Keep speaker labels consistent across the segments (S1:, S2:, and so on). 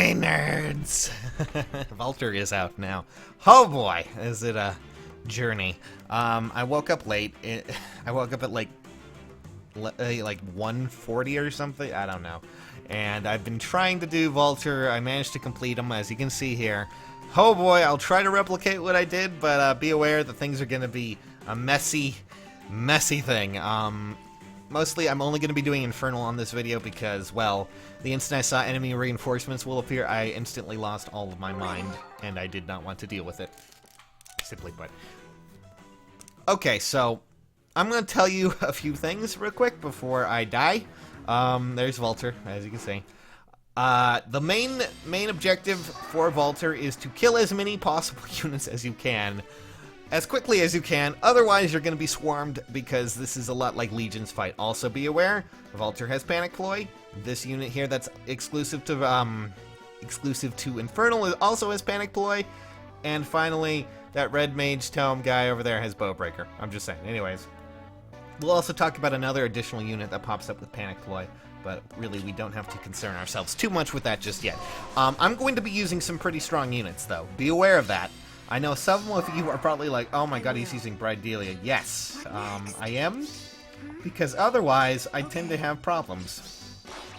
S1: Hey nerds! Valter is out now. Oh boy, is it a journey. I woke up late. I woke up at like 1:40 or something, I don't know. And I've been trying to do Valter. I managed to complete them, as you can see here. Oh boy, I'll try to replicate what I did, but be aware that things are going to be a messy thing. Mostly, I'm only going to be doing Infernal on this video because, well, the instant I saw enemy reinforcements will appear, I instantly lost all of my mind, and I did not want to deal with it. Simply put. Okay, so I'm going to tell you a few things real quick before I die. There's Valter, as you can see. The main objective for Valter is to kill as many possible units as you can, as quickly as you can, otherwise you're going to be swarmed, because this is a lot like Legion's fight. Also be aware, Valter has Panic Ploy. This unit here that's exclusive to Infernal also has Panic Ploy. And finally, that Red Mage Tome guy over there has Bowbreaker. I'm just saying. Anyways, we'll also talk about another additional unit that pops up with Panic Ploy, but really we don't have to concern ourselves too much with that just yet. I'm going to be using some pretty strong units, though. Be aware of that. I know some of you are probably like, oh my god, he's using Bridelia. Yes, I am, because otherwise I tend to have problems.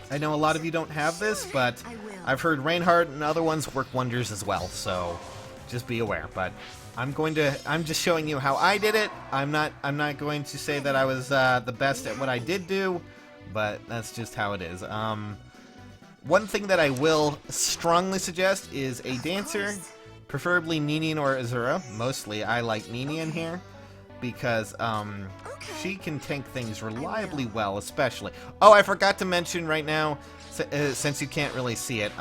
S1: I know a lot of you don't have this, but I've heard Reinhardt and other ones work wonders as well, so just be aware. But I'm just showing you how I did it. I'm not going to say that I was the best at what I did do, but that's just how it is. One thing that I will strongly suggest is a dancer. Preferably Ninian or Azura. Mostly I like Ninian here, because she can tank things reliably well, especially. Oh, I forgot to mention right now, since you can't really see it,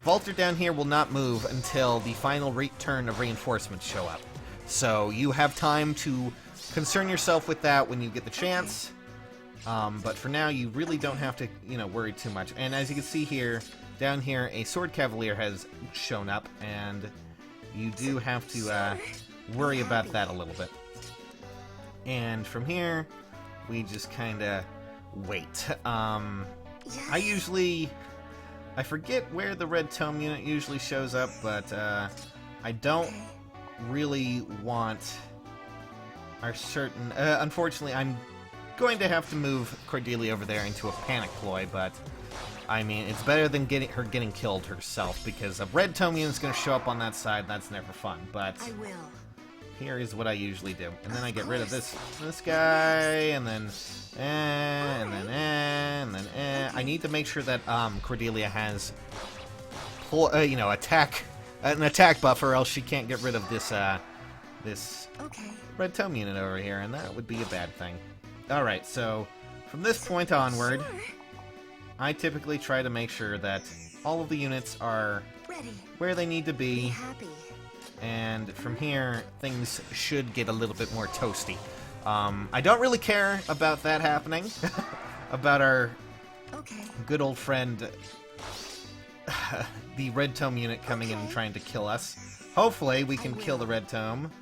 S1: Valter down here will not move until the final return of reinforcements show up. So you have time to concern yourself with that when you get the chance. But for now, you really don't have to, worry too much. And as you can see here, down here, a Sword Cavalier has shown up, and you do have to worry about that a little bit. And from here, we just kind of wait. I forget where the Red Tome unit usually shows up, but I don't really want our certain... unfortunately, I'm going to have to move Cordelia over there into a Panic Ploy, but I mean, it's better than her getting killed herself, because a Red Tome unit's going to show up on that side. That's never fun, but here is what I usually do. And then I get rid of this guy, and then I need to make sure that Cordelia has an attack buffer, or else she can't get rid of this Red Tome unit over here, and that would be a bad thing. Alright, so from this point onward, I typically try to make sure that all of the units are where they need to be, and from here, things should get a little bit more toasty. I don't really care about that happening, about our good old friend, the Red Tome unit coming in and trying to kill us. Hopefully, we can kill the Red Tome,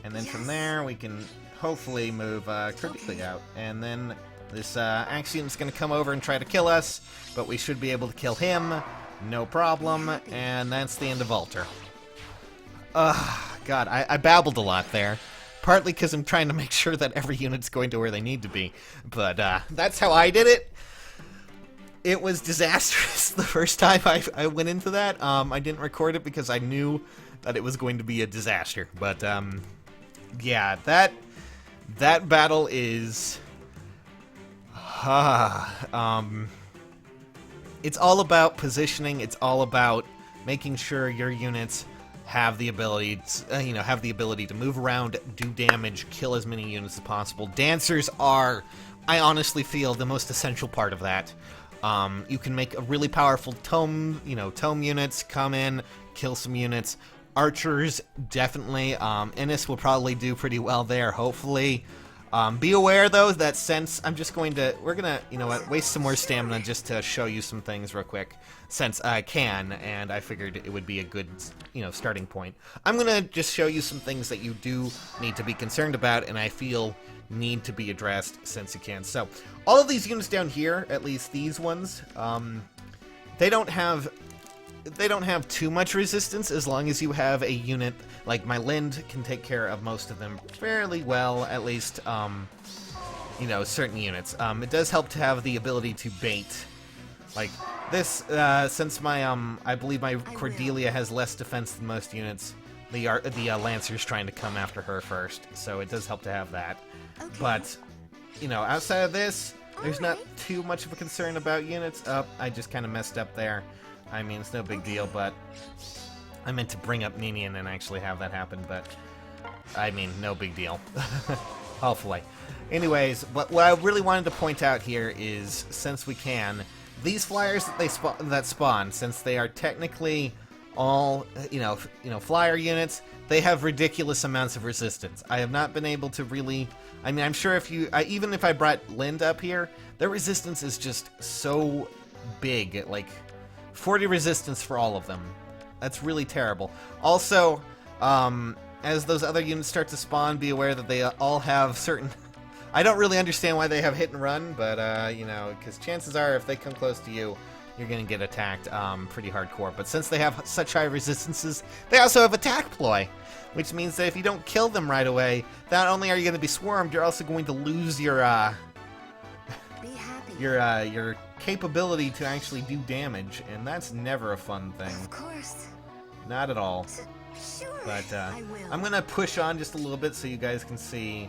S1: and then from there, we can hopefully move Cordelia out, and then this Axe unit's going to come over and try to kill us, but we should be able to kill him, no problem, and that's the end of Valter. God, I babbled a lot there, partly because I'm trying to make sure that every unit's going to where they need to be, but that's how I did it. It was disastrous the first time I went into that. I didn't record it because I knew that it was going to be a disaster, but yeah, that battle is... it's all about positioning. It's all about making sure your units have the ability, to move around, do damage, kill as many units as possible. Dancers are, I honestly feel, the most essential part of that. You can make a really powerful tome units come in, kill some units. Archers, definitely. Innis will probably do pretty well there, hopefully. Be aware, though, that since we're gonna, waste some more stamina just to show you some things real quick, since I can, and I figured it would be a good, starting point. I'm gonna just show you some things that you do need to be concerned about, and I feel need to be addressed since you can. So, all of these units down here, at least these ones, they don't have too much resistance as long as you have a unit like my Lind can take care of most of them fairly well, at least you know, certain units. It does help to have the ability to bait. Like this, since my I believe my Cordelia has less defense than most units. The Lancer's trying to come after her first, so it does help to have that.
S2: Okay.
S1: But you know, outside of this, there's not too much of a concern about units. I just kind of messed up there. I mean, it's no big deal, but I meant to bring up Ninian and actually have that happen, but I mean, no big deal. Hopefully. Anyways, what I really wanted to point out here is, since we can, these flyers that spawn, since they are technically all, you know, flyer units, they have ridiculous amounts of resistance. I have not been able to really... I mean, I'm sure if you... even if I brought Lind up here, their resistance is just so big. Like, 40 resistance for all of them. That's really terrible. Also, as those other units start to spawn, be aware that they all have certain... I don't really understand why they have hit and run, but, you know, because chances are if they come close to you, you're going to get attacked pretty hardcore. But since they have such high resistances, they also have attack ploy, which means that if you don't kill them right away, not only are you going to be swarmed, you're also going to lose your
S2: Be happy.
S1: your capability to actually do damage, and that's never a fun thing.
S2: Of course.
S1: Not at all.
S2: Sure.
S1: But
S2: I will.
S1: I'm going to push on just a little bit so you guys can see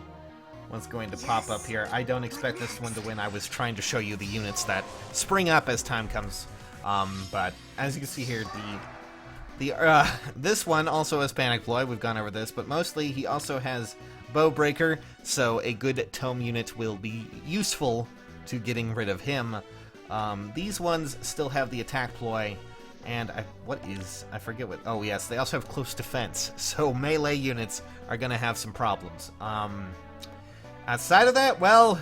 S1: what's going to pop up here. I don't expect this one to win. I was trying to show you the units that spring up as time comes. But as you can see here, this one also has Panic Ploy. We've gone over this, but mostly he also has Bow Breaker, so a good tome unit will be useful to getting rid of him. These ones still have the Attack Ploy, and I forget what... Oh yes, they also have Close Defense, so melee units are going to have some problems. Outside of that, well,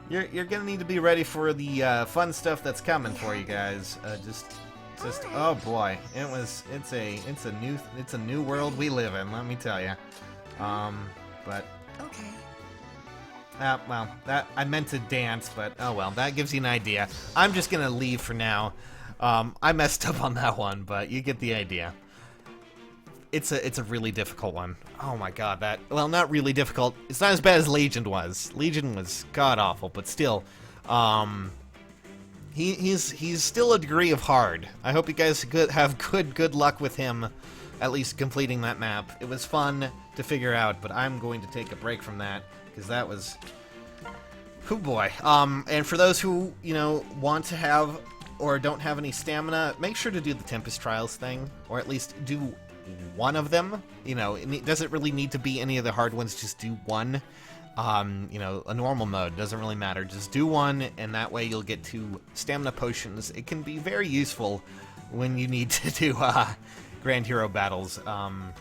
S1: you're gonna need to be ready for the fun stuff that's coming for you guys. Just oh boy, it's a new world we live in. Let me tell you. But
S2: Okay.
S1: well, that I meant to dance, but oh well, that gives you an idea. I'm just gonna leave for now. I messed up on that one, but you get the idea. It's a really difficult one. Oh my god, well, not really difficult. It's not as bad as Legion was. Legion was god-awful, but still, he's still a degree of hard. I hope you guys have good luck with him, at least completing that map. It was fun to figure out, but I'm going to take a break from that, because that was... Oh boy. And for those who, you know, want to have, or don't have any stamina, make sure to do the Tempest Trials thing, or at least do one of them. You know, it doesn't really need to be any of the hard ones, just do one. You know, a normal mode, doesn't really matter, just do one, and that way you'll get 2 stamina potions. It can be very useful when you need to do Grand Hero battles. I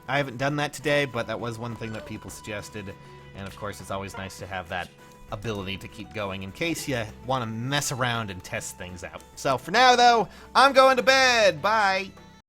S1: haven't done that today, but that was one thing that people suggested, and of course it's always nice to have that ability to keep going in case you want to mess around and test things out. So for now though, I'm going to bed! Bye!